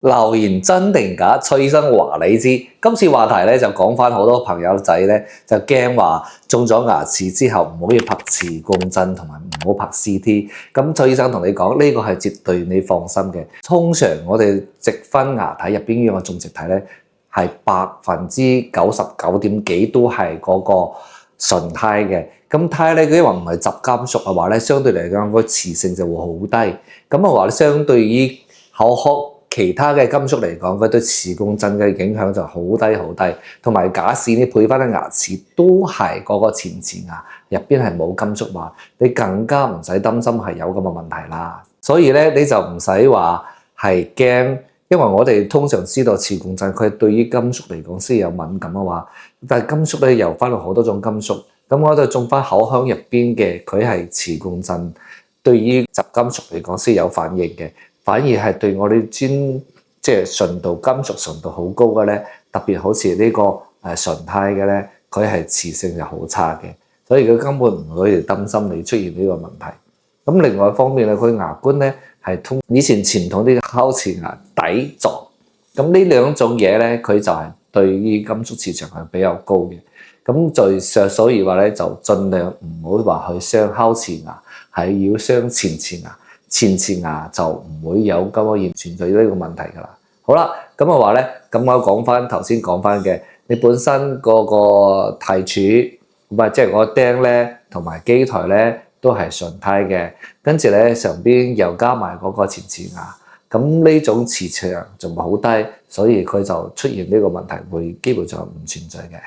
留言真定假？崔醫生話你知。今次話題咧就講翻好多朋友仔咧就驚話中咗牙齒之後唔可以拍磁共振同埋唔好拍 CT。咁崔醫生同你講呢個係絕對你放心嘅。通常我哋直分牙體入邊嘅種植體咧係99%幾都係嗰個純胎嘅。咁胎咧，佢話唔係集金屬嘅話咧，相對嚟講個磁性就會好低。咁啊話咧，相對於口腔其他嘅金屬嚟講，佢對磁共振嘅影響就好低好低。同埋假使你配翻啲牙齒都係嗰個前瓷牙入邊係冇金屬話，你更加唔使擔心係有咁嘅問題啦。所以咧你就唔使話係驚，因為我哋通常知道磁共振佢對於金屬嚟講先有敏感嘅話，但係金屬咧又分到好多種金屬。咁我就種翻口腔入邊嘅，佢係磁共振，對於雜金屬嚟講先有反應嘅，反而係對我哋即係純度金屬純度好高嘅咧，特別好似呢個純胎嘅咧，佢係磁性就好差嘅，所以佢根本唔會擔心你出現呢個問題。咁另外一方面咧，佢牙冠咧係通以前傳統啲烤瓷牙底座，咁呢兩種嘢咧，佢就係對於金屬磁場係比較高嘅。咁所以話咧，就盡量唔好話去傷烤瓷牙，係要傷前瓷牙。前瓷牙就唔會有咁嘅存在呢個問題㗎啦。好啦，咁啊話咧，咁我講翻頭先講翻嘅，你本身嗰個提柱唔係即係個釘咧，同埋基台咧都係純胎嘅，跟住咧上邊又加埋嗰個前瓷牙，咁呢種磁場仲好低，所以佢就出現呢個問題會基本上唔存在嘅。